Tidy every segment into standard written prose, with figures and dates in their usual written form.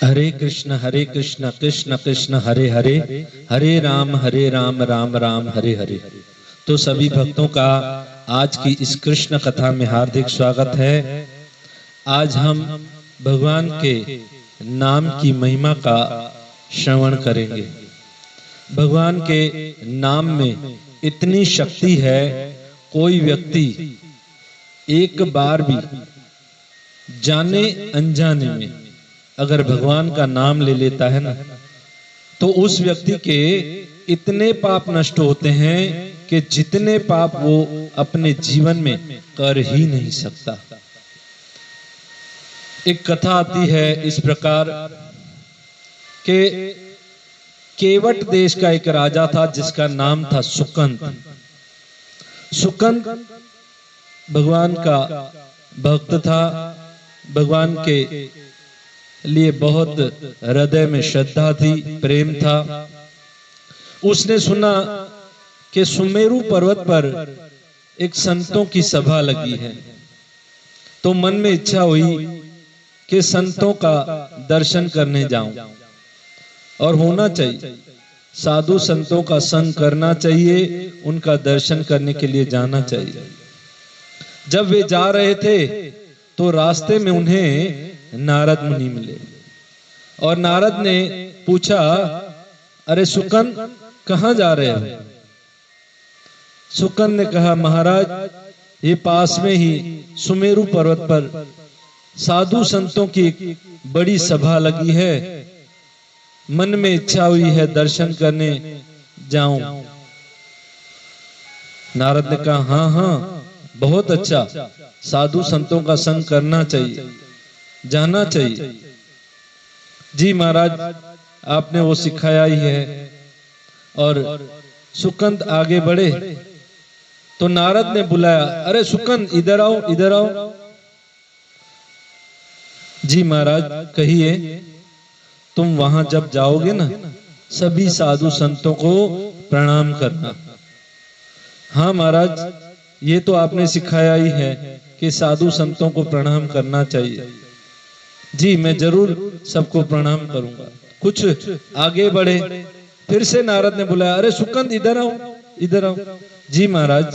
हरे कृष्ण कृष्ण कृष्ण हरे हरे, हरे राम राम राम हरे हरे। तो सभी भक्तों का आज की इस कृष्ण कथा में हार्दिक स्वागत है। आज हम भगवान के नाम की महिमा का श्रवण करेंगे। भगवान के नाम में इतनी शक्ति है, कोई व्यक्ति एक बार भी जाने अनजाने में अगर भगवान का नाम ले लेता है ना, तो उस व्यक्ति के इतने पाप नष्ट होते हैं कि जितने पाप वो अपने जीवन में कर ही नहीं सकता। एक कथा आती है इस प्रकार कि केवट देश का एक राजा था जिसका नाम था सुकंत। सुकंत भगवान का भक्त था, भगवान के लिए बहुत हृदय में श्रद्धा थी, प्रेम था। उसने सुना कि सुमेरु पर्वत पर एक संतों की सभा लगी है, तो मन में इच्छा हुई कि संतों का दर्शन करने जाऊं। और होना चाहिए, साधु संतों का संग करना चाहिए, उनका दर्शन करने के लिए जाना चाहिए। जब वे जा रहे थे तो रास्ते में उन्हें नारद मुनि मिले और नारद ने पूछा, अरे सुकंद कहां जा रहे हो? सुकंद ने कहा, महाराज ये पास में ही सुमेरु पर्वत पर साधु संतों की एक बड़ी सभा लगी है, मन में इच्छा हुई है दर्शन करने जाऊं। नारद ने कहा, हाँ हाँ बहुत अच्छा, साधु संतों का संग करना चाहिए, जाना चाहिए। जी महाराज आपने वो सिखाया ही है। और सुकंद आगे बढ़े तो नारद ने बुलाया, अरे सुकंद इधर आओ इधर आओ। जी महाराज कहिए। तुम वहां जब जाओगे ना, सभी साधु संतों को प्रणाम करना। हाँ महाराज ये तो आपने सिखाया ही है कि साधु संतों को प्रणाम करना चाहिए। जी मैं जरूर सबको प्रणाम करूंगा। कुछ आगे बढ़े, फिर से नारद ने बुलाया, अरे सुकंद इधर आओ इधर आओ। जी महाराज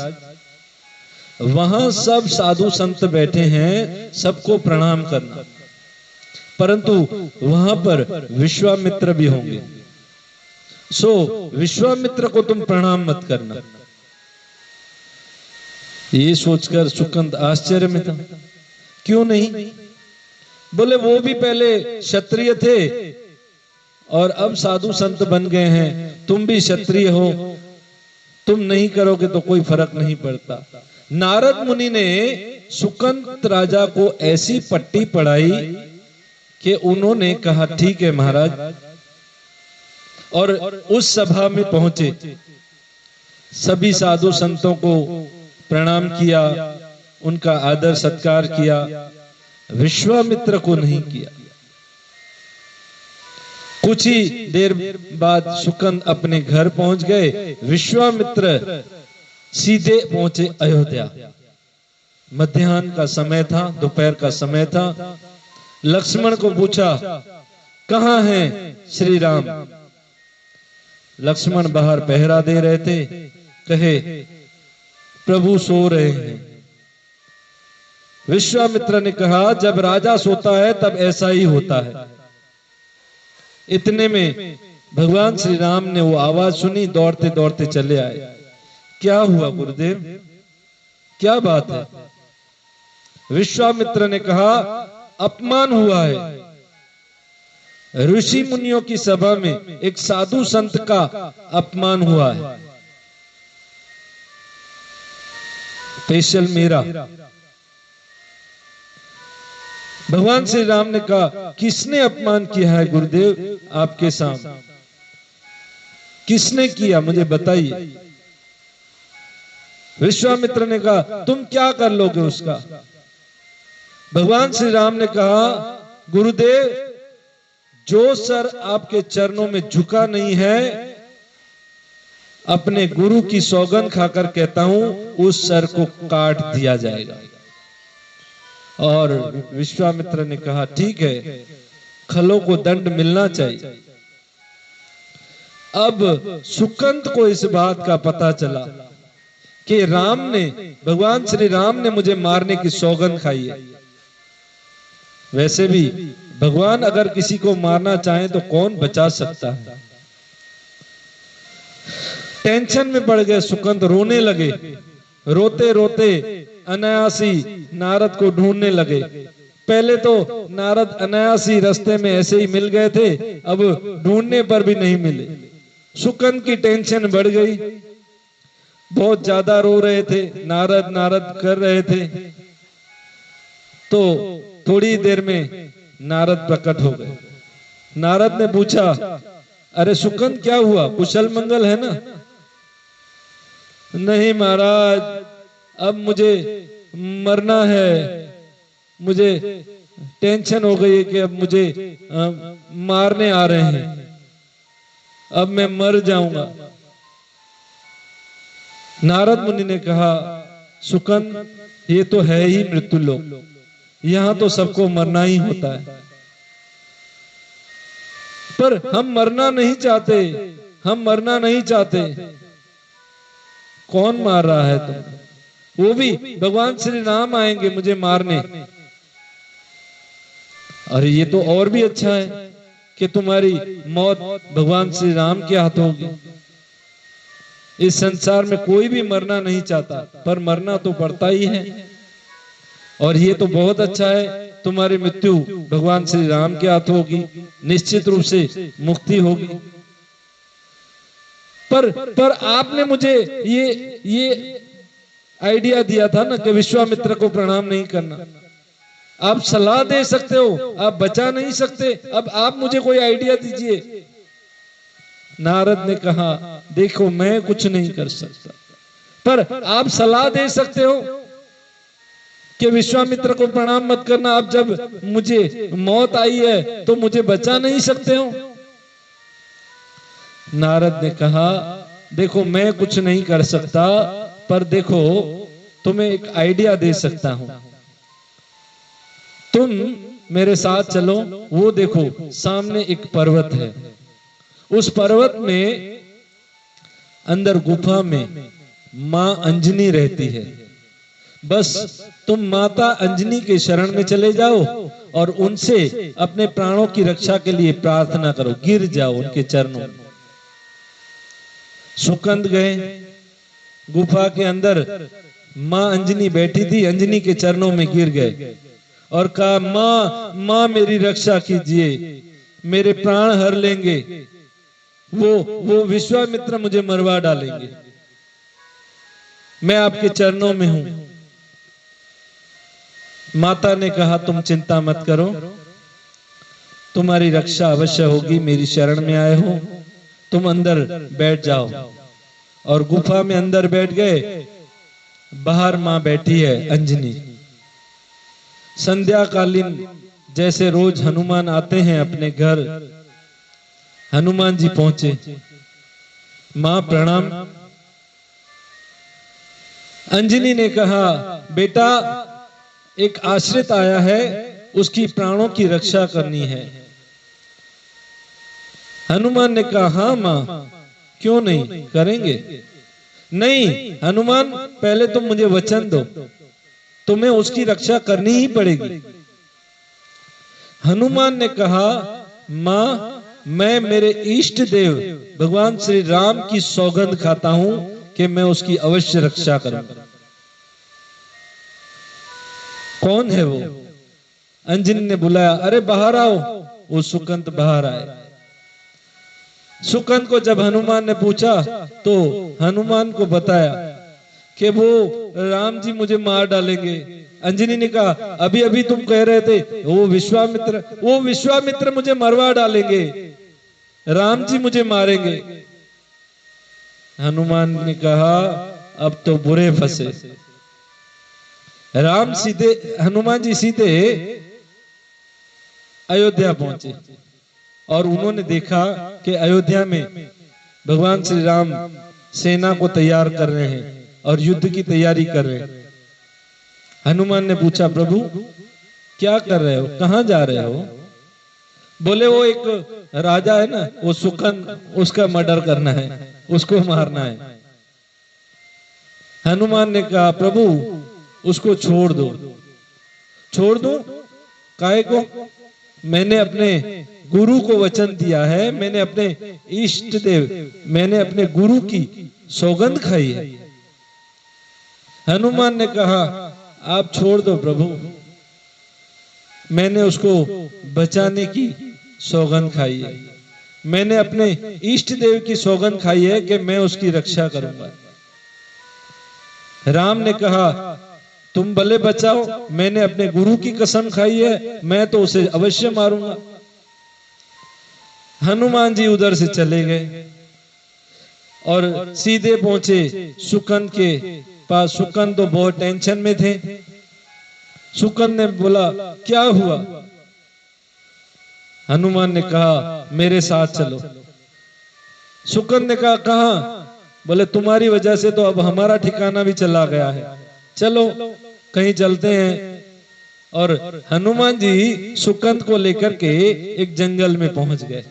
वहां सब साधु संत बैठे हैं, सबको प्रणाम करना, परंतु वहां पर विश्वामित्र भी होंगे, सो विश्वामित्र को तुम प्रणाम मत करना। ये सोचकर सुकंद आश्चर्य में था, क्यों नहीं? बोले वो भी पहले क्षत्रिय थे और अब साधु संत बन गए हैं, तुम भी क्षत्रिय हो, तुम नहीं करोगे तो कोई फर्क नहीं पड़ता। नारद मुनि ने सुकंद राजा को ऐसी पट्टी पढ़ाई कि उन्होंने कहा ठीक है महाराज, और उस सभा में पहुंचे, सभी साधु संतों को प्रणाम किया, उनका आदर सत्कार किया, विश्वामित्र को नहीं किया। कुछ ही देर बाद सुकंद अपने घर पहुंच गए, विश्वामित्र सीधे पहुंचे अयोध्या। मध्याह्न का समय था, दोपहर का समय था। लक्ष्मण को पूछा, कहां हैं श्री राम? लक्ष्मण बाहर पहरा दे रहे थे, कहे प्रभु सो रहे हैं। विश्वामित्र ने कहा, जब राजा सोता है तब ऐसा ही होता है। इतने में भगवान श्री राम ने वो आवाज सुनी, दौड़ते दौड़ते चले आए। क्या हुआ गुरुदेव, क्या बात है? विश्वामित्र ने कहा, अपमान हुआ है। ऋषि मुनियों की सभा में एक साधु संत का अपमान हुआ है, स्पेशल मेरा। भगवान श्री राम ने कहा, किसने अपमान किया है गुरुदेव आपके सामने? किसने किया मुझे बताइए। विश्वामित्र ने कहा, तुम क्या कर लोगे उसका? भगवान श्री राम ने कहा, गुरुदेव जो सर आपके चरणों में झुका नहीं है, अपने गुरु की सौगंध खाकर कहता हूं उस सर को काट दिया जाएगा। और विश्वामित्र ने कहा, ठीक है खलों को दंड मिलना चाहिए। अब सुकंत को इस बात का पता चला कि भगवान श्री राम ने मुझे मारने की सौगंध खाई है। वैसे भी भगवान अगर किसी को मारना चाहे तो कौन बचा सकता है। टेंशन में पड़ गए सुकंत, रोने लगे। रोते रोते अनायासी नारद को ढूंढने लगे। पहले तो नारद अनायासी रास्ते में ऐसे ही मिल गए थे, अब ढूंढने पर भी नहीं मिले। सुकंत की टेंशन बढ़ गई, बहुत ज्यादा रो रहे थे, नारद नारद कर रहे थे। तो थोड़ी देर में नारद प्रकट हो गए। नारद ने पूछा, अरे सुकंत क्या हुआ, कुशल मंगल है ना? नहीं महाराज, अब मुझे मरना है, मुझे टेंशन हो गई है कि अब मुझे मारने आ रहे हैं, अब मैं मर जाऊंगा। नारद मुनि ने कहा, सुकंत ये तो है ही मृत्यु लोक, यहां तो सबको मरना ही होता है, पर हम मरना नहीं चाहते, हम मरना नहीं चाहते। कौन मार रहा है तुम? वो भी भगवान श्री राम आएंगे मुझे मारने। अरे ये तो और भी अच्छा है कि तुम्हारी मौत भगवान श्री राम के हाथों होगी। इस संसार में कोई भी मरना नहीं चाहता, पर मरना तो पड़ता ही है। और ये तो बहुत अच्छा है, तुम्हारी मृत्यु भगवान श्री राम के हाथों होगी, निश्चित रूप से मुक्ति होगी। पर आपने मुझे ये आइडिया दिया था ना कि विश्वामित्र को प्रणाम नहीं करना। आप सलाह दे सकते हो, आप बचा नहीं सकते, अब आप मुझे कोई आइडिया दीजिए। नारद ने कहा, देखो मैं कुछ नहीं कर सकता, पर आप सलाह दे सकते हो कि विश्वामित्र को प्रणाम मत करना। अब जब मुझे मौत आई है तो मुझे बचा नहीं सकते हो। नारद ने कहा, देखो मैं कुछ नहीं कर सकता, पर देखो तुम्हें एक आइडिया दे सकता हूं, तुम मेरे साथ चलो। वो देखो सामने एक पर्वत है, उस पर्वत में अंदर गुफा में मां अंजनी रहती है। बस तुम माता अंजनी के शरण में चले जाओ और उनसे अपने प्राणों की रक्षा के लिए प्रार्थना करो, गिर जाओ उनके चरणों में। सुकंद गए, गुफा के अंदर मां अंजनी बैठी थी, अंजनी के चरणों में गिर गए और कहा, मां मेरी रक्षा कीजिए, मेरे प्राण हर लेंगे, वो विश्वामित्र मुझे मरवा डालेंगे, मैं आपके चरणों में हूं। माता ने कहा, तुम चिंता मत करो, तुम्हारी रक्षा अवश्य होगी, मेरी शरण में आए हो, तुम अंदर बैठ जाओ। और गुफा में अंदर बैठ गए। बाहर मां बैठी है अंजनी। संध्याकालीन जैसे रोज हनुमान आते हैं अपने घर, हनुमान जी पहुंचे। मां प्रणाम। अंजनी ने कहा, बेटा एक आश्रित आया है, उसकी प्राणों की रक्षा करनी है। हनुमान ने कहा, हाँ मां, क्यों नहीं, करेंगे। नहीं हनुमान, पहले तुम मुझे वचन दो, तुम्हें उसकी रक्षा करनी ही पड़ेगी। हनुमान ने कहा, मां मैं मेरे इष्ट देव भगवान श्री राम की सौगंध खाता हूं कि मैं उसकी अवश्य रक्षा करूंगा। कौन है वो? अंजनी ने बुलाया, अरे बाहर आओ। वो सुकंत बाहर आए। सुकंत को जब हनुमान ने पूछा तो हनुमान को बताया कि वो राम जी मुझे मार डालेंगे। अंजनी ने कहा, अभी अभी तुम कह रहे थे वो विश्वामित्र मुझे मरवा डालेंगे, राम जी मुझे मारेंगे। हनुमान ने कहा, अब तो बुरे फंसे। हनुमान जी सीधे अयोध्या पहुंचे और उन्होंने देखा कि अयोध्या में भगवान श्री राम सेना को तैयार कर रहे हैं और युद्ध की तैयारी कर रहे हैं। हनुमान ने पूछा, प्रभु क्या कर रहे हो, कहां जा रहे हो? बोले वो एक राजा है ना, वो सुकन, उसका मर्डर करना है, उसको मारना है। हनुमान ने कहा प्रभु उसको छोड़ दो। छोड़ दो काहे को? मैंने अपने गुरु को वचन दिया है, मैंने अपने इष्ट देव, मैंने अपने गुरु की सौगंध खाई है। हनुमान ने कहा आप छोड़ दो प्रभु, मैंने उसको बचाने की सौगंध खाई है, मैंने अपने इष्ट देव की सौगंध खाई है कि मैं उसकी रक्षा करूंगा। राम ने कहा तुम भले बचाओ, मैंने अपने गुरु की कसम खाई है, मैं तो उसे अवश्य मारूंगा। हनुमान जी उधर से चले गए और सीधे पहुंचे सुकन के पास। सुकन तो बहुत टेंशन में थे। सुकन ने बोला क्या हुआ? हनुमान ने कहा मेरे साथ चलो। सुकन ने कहा कहां? बोले तुम्हारी वजह से तो अब हमारा ठिकाना भी चला गया है, चलो कहीं चलते हैं। और हनुमान जी सुकंद को लेकर के एक जंगल में पहुंच गए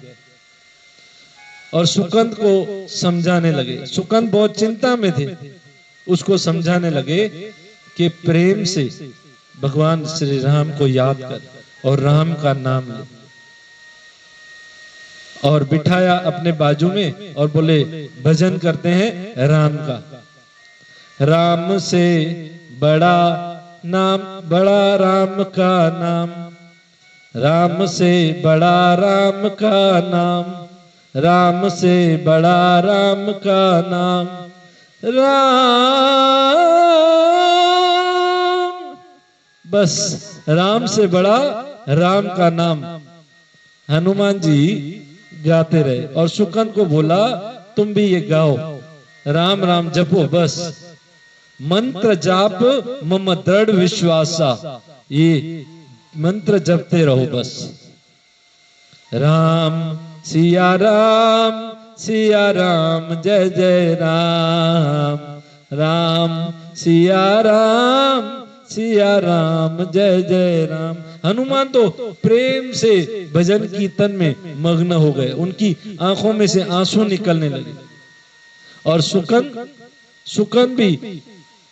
और सुकंद को समझाने लगे। सुकंद बहुत चिंता में थे, उसको समझाने लगे कि प्रेम से भगवान श्री राम को याद कर और राम का नाम ले। और बिठाया अपने बाजू में और बोले भजन करते हैं राम का। राम से बड़ा नाम, बड़ा राम का नाम, राम से बड़ा राम का नाम, राम से बड़ा राम का नाम, राम। बस राम से बड़ा राम का नाम हनुमान जी गाते रहे। और सुकन को बोला तुम भी ये गाओ, राम राम जपो, बस मंत्र जाप मम दृढ़ विश्वासा, ये मंत्र जपते रहो बस। राम सिया राम, सिया राम जय जय राम, राम सिया राम, सिया राम जय जय राम। हनुमान तो प्रेम से भजन कीर्तन में मग्न हो गए, उनकी आंखों में से आंसू निकलने लगे। और सुकन भी,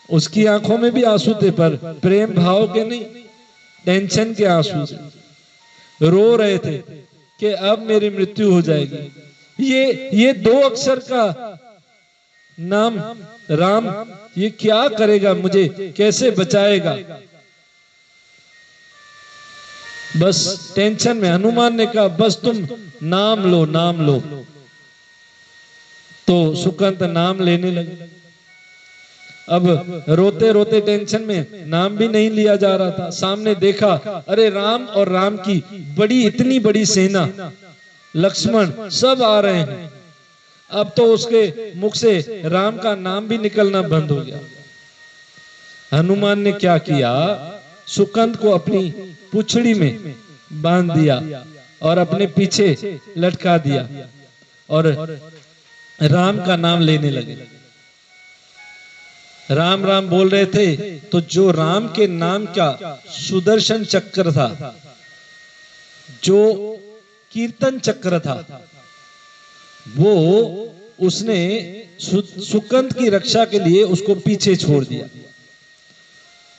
उसकी आंखों में भी आंसू थे, पर प्रेम भाव के नहीं, टेंशन के आंसू से रो रहे थे कि अब मेरी मृत्यु हो जाएगी। ये 2 अक्षर का नाम राम, ये क्या करेगा, मुझे कैसे बचाएगा? बस टेंशन में। हनुमान ने कहा बस तुम नाम लो, नाम लो। तो सुकंत नाम लेने लगे। अब रोते रोते टेंशन में नाम भी नहीं लिया जा रहा था। सामने देखा, अरे राम और राम की बड़ी, इतनी बड़ी सेना, लक्ष्मण सब आ रहे हैं। अब तो उसके मुख से राम का नाम भी निकलना बंद हो गया। हनुमान ने क्या किया, सुकंद को अपनी पुछड़ी में बांध दिया और अपने पीछे लटका दिया और राम का नाम लेने लगे। राम राम बोल रहे थे तो जो राम के नाम का सुदर्शन चक्र था, जो कीर्तन चक्र था, वो उसने सुकंद की रक्षा के लिए उसको पीछे छोड़ दिया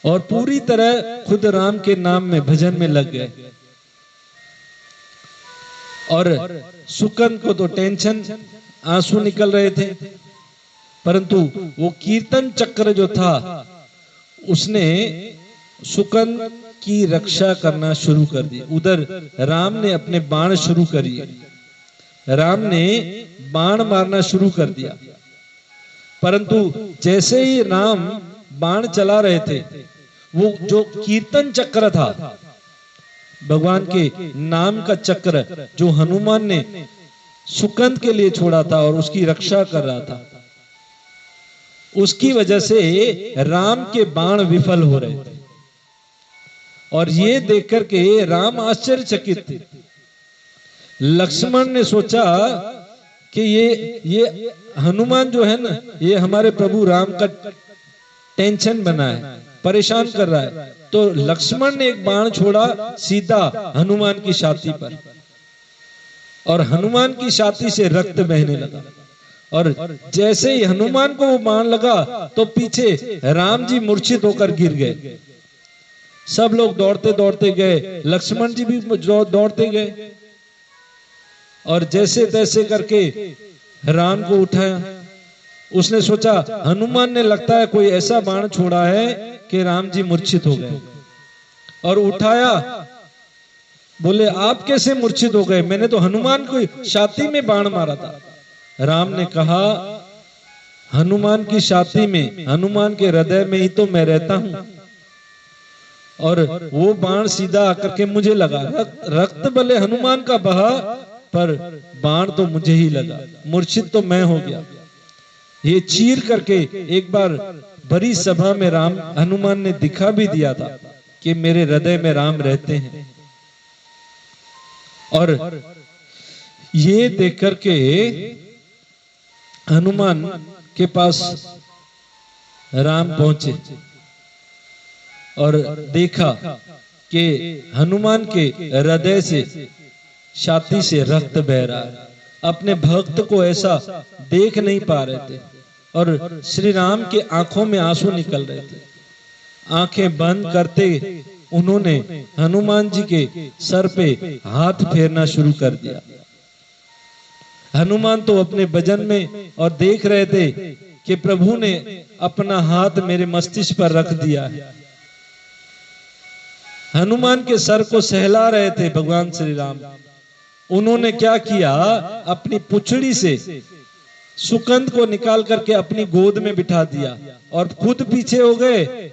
और पूरी तरह खुद राम के नाम में भजन में लग गए। और सुकंद को तो टेंशन, आंसू निकल रहे थे, परंतु वो कीर्तन चक्र जो था उसने सुकंद की रक्षा करना शुरू कर दी। उधर राम ने अपने बाण शुरू करिए, राम ने बाण मारना शुरू कर दिया। परंतु जैसे ही राम बाण चला रहे थे, वो जो कीर्तन चक्र था, भगवान के नाम का चक्र जो हनुमान ने सुकंद के लिए छोड़ा था और उसकी रक्षा कर रहा था, उसकी वजह से राम के बाण विफल हो रहे थे। और ये देखकर के राम आश्चर्यचकित थे। लक्ष्मण ने सोचा कि ये हनुमान जो है ना, ये हमारे प्रभु राम का टेंशन बना है, परेशान कर रहा है। तो लक्ष्मण ने एक बाण छोड़ा सीधा हनुमान की छाती पर और हनुमान की छाती से रक्त बहने लगा। और जैसे ही हनुमान को वो बाण लगा तो पीछे राम जी मूर्छित होकर गिर गए। सब लोग दौड़ते दौड़ते गए, लक्ष्मण जी भी दौड़ते गए और जैसे तैसे करके राम को उठाया। उसने सोचा हनुमान ने लगता है कोई ऐसा बाण छोड़ा है कि राम जी मूर्छित हो गए, और उठाया। बोले आप कैसे मूर्छित हो गए? मैंने तो हनुमान को छाती में बाण मारा था। राम ने कहा हनुमान की छाती में, हनुमान के हृदय में ही तो मैं रहता हूं, और वो बाण सीधा आकर के मुझे लगा। रक्त भले हनुमान का बहा, पर बाण तो मुझे ही लगा, मूर्छित तो मैं हो गया। ये चीर करके एक बार बड़ी सभा में राम हनुमान ने दिखा भी दिया था कि मेरे हृदय में राम रहते हैं। और ये देख करके हनुमान के पास राम पहुंचे और देखा कि हनुमान के हृदय से, छाती से रक्त बह रहा है। अपने भक्त को ऐसा देख नहीं पा रहे थे और श्री राम के आंखों में आंसू निकल रहे थे। आंखें बंद करते उन्होंने हनुमान जी के सर पे हाथ फेरना शुरू कर दिया। हनुमान तो अपने भजन में और देख रहे थे कि प्रभु ने अपना हाथ मेरे मस्तिष्क पर रख दिया है। हनुमान के सर को सहला रहे थे भगवान श्री राम। उन्होंने क्या किया, अपनी पुछड़ी से सुकंद को निकाल करके अपनी गोद में बिठा दिया और खुद पीछे हो गए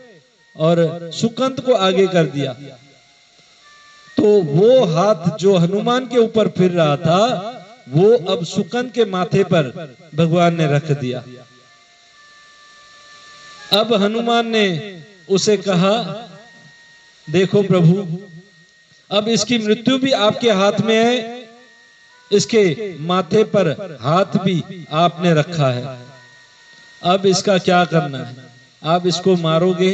और सुकंद को आगे कर दिया। तो वो हाथ जो हनुमान के ऊपर फिर रहा था, वो अब सुकंद के माथे पर भगवान ने रख दिया। अब हनुमान ने उसे कहा देखो प्रभु, अब इसकी मृत्यु भी आपके हाथ में है, इसके माथे पर हाथ भी आपने रखा है, अब इसका क्या करना है? आप इसको मारोगे?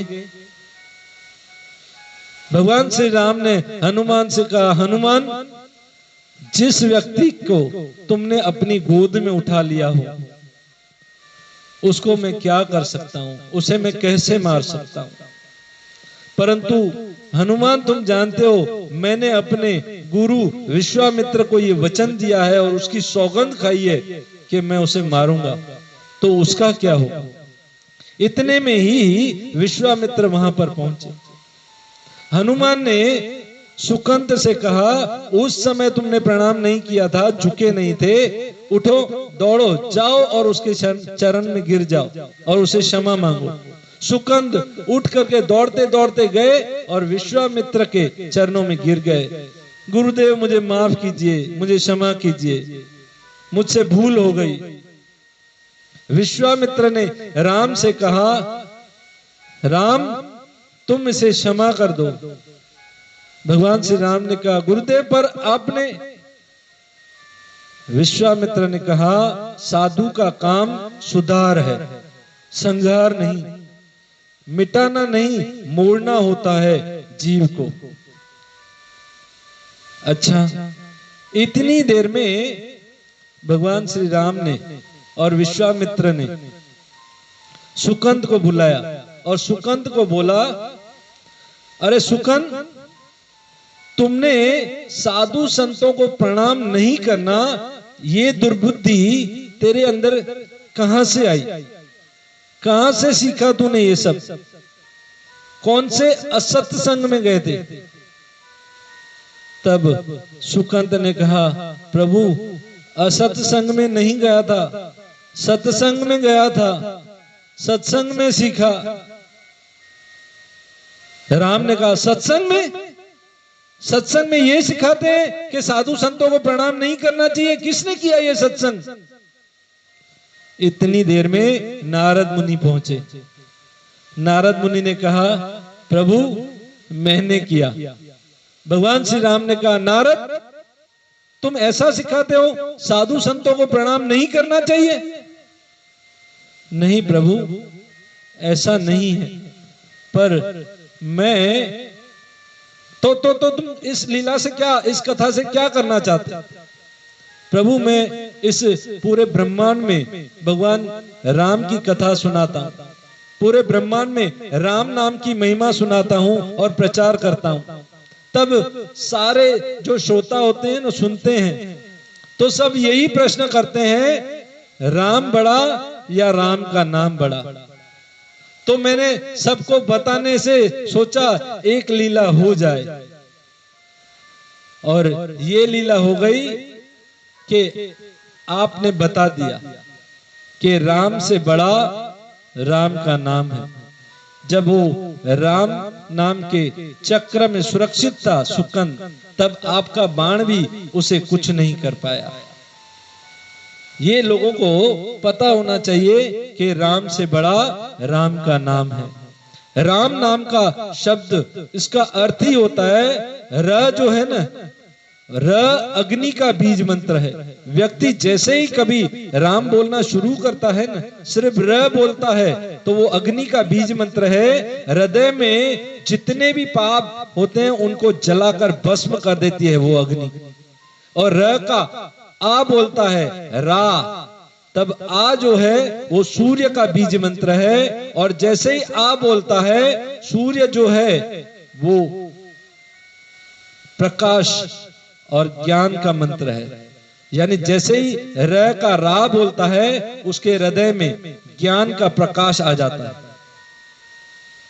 भगवान श्री राम ने हनुमान से कहा, हनुमान, जिस व्यक्ति को तुमने अपनी गोद में उठा लिया हो, उसको मैं क्या कर सकता हूं, उसे मैं कैसे मार सकता हूं? परंतु हनुमान, तुम जानते हो मैंने अपने गुरु विश्वामित्र को ये वचन दिया है और उसकी सौगंध खाई है कि मैं उसे मारूंगा, तो उसका क्या होगा? इतने में ही विश्वामित्र वहां पर पहुंचे। हनुमान ने सुकंत से कहा, उस समय तुमने प्रणाम नहीं किया था, झुके नहीं थे, उठो, दौड़ो, जाओ और उसके चरण में गिर जाओ और उसे क्षमा मांगो। सुकंद उठ करके दौड़ते दौड़ते गए और विश्वामित्र के चरणों में गिर गए। गुरुदेव, मुझे माफ कीजिए, मुझे क्षमा कीजिए, मुझसे भूल हो गई। विश्वामित्र ने राम से कहा, राम, तुम इसे क्षमा कर दो। भगवान श्री राम ने कहा, गुरुदेव, पर आपने। विश्वामित्र ने कहा, साधु का काम सुधार है, संहार नहीं, मिटाना नहीं, मोड़ना होता है जीव को। अच्छा, इतनी देर में भगवान श्री राम ने और विश्वामित्र ने सुकंद को बुलाया और सुकंद को बोला, अरे सुकंद, तुमने साधु संतों को प्रणाम नहीं करना, ये दुर्बुद्धि तेरे अंदर कहां से आई? कहां से सीखा तूने ये सब? कौन से असत्य संग में गए थे? तब सुकंद ने कहा, प्रभु, असत्य संग में नहीं गया था, सत्संग में गया था, सत्संग में सीखा। राम ने कहा, सत्संग में? सत्संग में ये सिखाते हैं कि साधु संतों को प्रणाम नहीं करना चाहिए? किसने किया ये सत्संग? इतनी देर में नारद मुनि पहुंचे। नारद मुनि ने कहा, प्रभु, मैंने किया। भगवान श्री राम ने कहा, नारद, तुम ऐसा सिखाते हो साधु संतों को प्रणाम नहीं करना चाहिए? नहीं प्रभु, ऐसा नहीं है, पर मैं तो तुम इस लीला से क्या, इस कथा से क्या करना चाहते? प्रभु मैं इस पूरे ब्रह्मांड में भगवान राम की कथा सुनाता हूं, पूरे ब्रह्मांड में राम नाम की महिमा सुनाता हूं और प्रचार करता हूं। तब सारे जो श्रोता होते हैं ना, सुनते हैं, तो सब यही प्रश्न करते हैं, राम बड़ा या राम का नाम बड़ा। तो मैंने सबको बताने से सोचा एक लीला हो जाए, और ये लीला हो गई कि आपने बता दिया कि राम से बड़ा राम का नाम है। जब वो राम नाम के चक्र में सुरक्षित था सुकंद, तब आपका बाण भी उसे कुछ नहीं कर पाया। ये लोगों को पता होना चाहिए कि राम से बड़ा राम का नाम है। राम नाम का शब्द, इसका अर्थ ही होता है, र जो है ना, र अग्नि का बीज मंत्र है। व्यक्ति जैसे ही कभी राम बोलना शुरू करता है ना, सिर्फ र बोलता है, तो वो अग्नि का बीज मंत्र है। हृदय में जितने भी पाप होते हैं उनको जलाकर भस्म कर देती है वो अग्नि। और र का आ बोलता है, रा, तब आ जो है वो सूर्य का बीज मंत्र है। और जैसे ही आ बोलता है, सूर्य जो है वो प्रकाश और ज्ञान का मंत्र है। यानी जैसे ही र का रा बोलता है, उसके हृदय में ज्ञान का प्रकाश आ जाता है।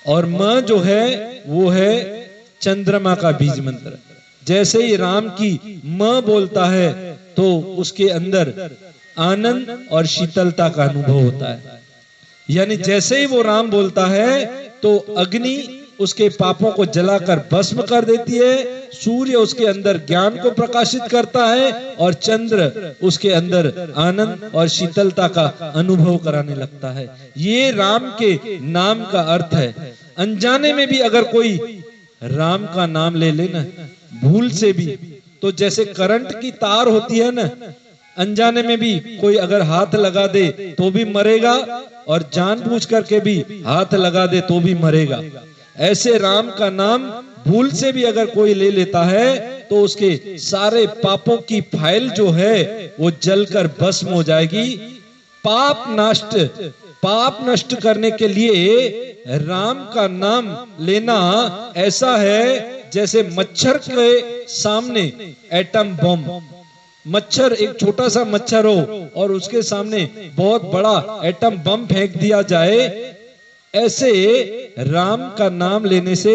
और म जो है वो है चंद्रमा का बीज मंत्र। जैसे ही राम की म बोलता है, तो उसके अंदर आनंद और शीतलता का अनुभव होता है। यानी जैसे ही वो राम बोलता है, तो अग्नि उसके पापों को जलाकर भस्म कर देती है, सूर्य उसके अंदर ज्ञान को प्रकाशित करता है, और चंद्र उसके अंदर आनंद और शीतलता का अनुभव कराने लगता है। ये राम के नाम का अर्थ है। अनजाने में भी अगर कोई राम का नाम ले लेना भूल से भी, तो जैसे करंट की तार होती है ना, अनजाने में भी कोई अगर हाथ लगा दे तो भी मरेगा, और जानबूझ करके भी हाथ लगा दे तो भी मरेगा। ऐसे राम का नाम भूल से भी अगर कोई ले लेता है, तो उसके सारे पापों की फाइल जो है वो जलकर भस्म हो जाएगी। पाप नष्ट करने के लिए राम का नाम लेना ऐसा है जैसे मच्छर के सामने एटम बम। मच्छर, एक छोटा सा मच्छर हो और उसके सामने बहुत बड़ा एटम बम फेंक दिया जाए, ऐसे राम का नाम लेने से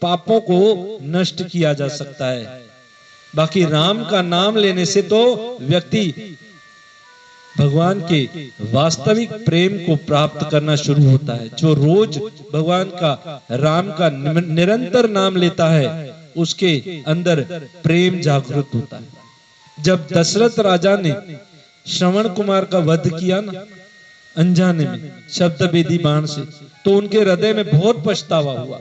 पापों को नष्ट किया जा सकता है। बाकी राम का नाम लेने से तो व्यक्ति भगवान के वास्तविक प्रेम को प्राप्त करना शुरू होता है। जो रोज भगवान का, राम का निरंतर नाम लेता है, उसके अंदर प्रेम जागृत होता है। जब दशरथ राजा ने श्रवण कुमार का वध किया ना, अनजाने में शब्द वेदी बाण से, तो उनके हृदय में बहुत पछतावा हुआ,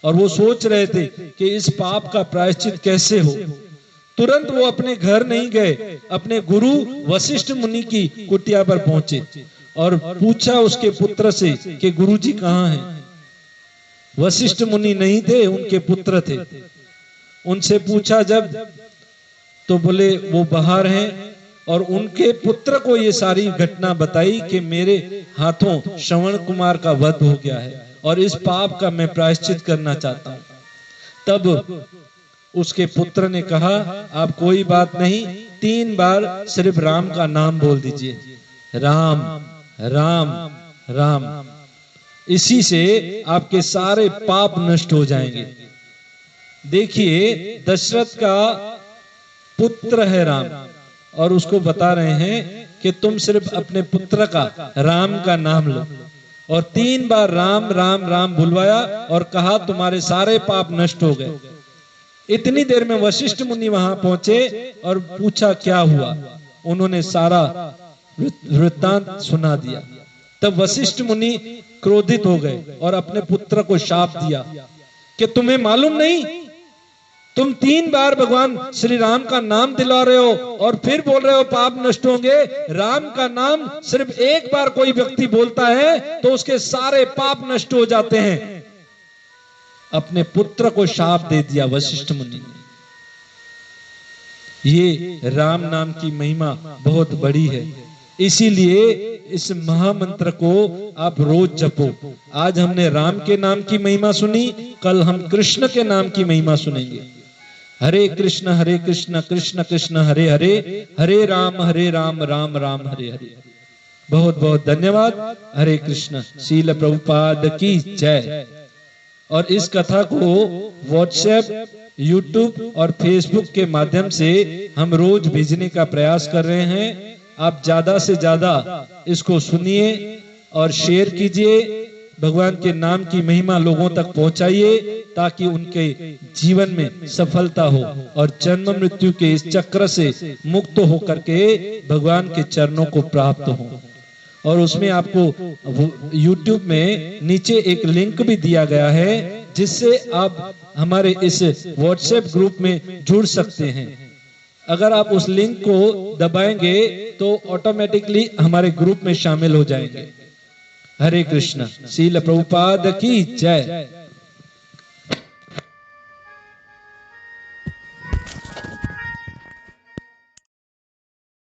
और वो सोच रहे थे कि इस पाप का प्रायश्चित कैसे हो। तुरंत वो अपने घर नहीं गए, अपने गुरु वशिष्ठ मुनि की कुटिया पर पहुंचे और पूछा उसके पुत्र से कि गुरुजी कहाँ हैं। वशिष्ठ मुनि नहीं थे, उनके पुत्र थे। उनसे पूछा जब, तो बोले वो बाहर हैं, और उनके पुत्र को ये सारी घटना बताई कि मेरे हाथों श्रवण कुमार का वध हो गया है और इस पाप का मैं प्रायश्चित करना चाहता हूं। तब उसके पुत्र ने कहा, आप कोई बात नहीं, 3 बार सिर्फ राम का नाम बोल दीजिए, राम राम राम। इसी से आपके सारे पाप नष्ट हो जाएंगे। देखिए, दशरथ का पुत्र है राम, और उसको बता रहे हैं कि तुम सिर्फ अपने पुत्र का, राम का नाम लो, और 3 बार राम राम राम बुलवाया और कहा तुम्हारे सारे पाप नष्ट हो गए। इतनी देर में वशिष्ठ मुनि वहां पहुंचे और पूछा क्या हुआ। उन्होंने सारा वृत्तांत सुना दिया। तब वशिष्ठ मुनि क्रोधित हो गए और अपने पुत्र को शाप दिया कि तुम्हें मालूम नहीं, तुम 3 बार भगवान श्री राम का नाम दिला रहे हो और फिर बोल रहे हो पाप नष्ट होंगे। राम का नाम सिर्फ एक बार कोई व्यक्ति बोलता है तो उसके सारे पाप नष्ट हो जाते हैं। अपने पुत्र को शाप दे दिया वशिष्ठ मुनि ने। ये राम नाम की महिमा बहुत बड़ी है, इसीलिए इस महामंत्र को आप रोज जपो। आज हमने राम के नाम की महिमा सुनी, कल हम कृष्ण के नाम की महिमा सुनेंगे। हरे कृष्ण कृष्ण कृष्ण हरे हरे, हरे राम राम राम हरे हरे। बहुत बहुत धन्यवाद। हरे कृष्ण। श्रील प्रभुपाद की जय। और इस कथा को व्हाट्सएप, यूट्यूब और फेसबुक के माध्यम से हम रोज भेजने का प्रयास कर रहे हैं। आप ज्यादा से ज्यादा इसको सुनिए और शेयर कीजिए। भगवान के नाम की महिमा लोगों तक पहुंचाइए ताकि उनके जीवन में सफलता हो और जन्म मृत्यु के इस चक्र से मुक्त होकर के भगवान के चरणों को प्राप्त हो। और उसमें आपको YouTube में नीचे एक लिंक भी दिया गया है, जिससे आप हमारे इस WhatsApp ग्रुप में जुड़ सकते हैं। अगर आप उस लिंक को दबाएंगे तो ऑटोमेटिकली हमारे ग्रुप में शामिल हो जाएंगे। हरे कृष्ण। श्रील प्रभुपाद की जय।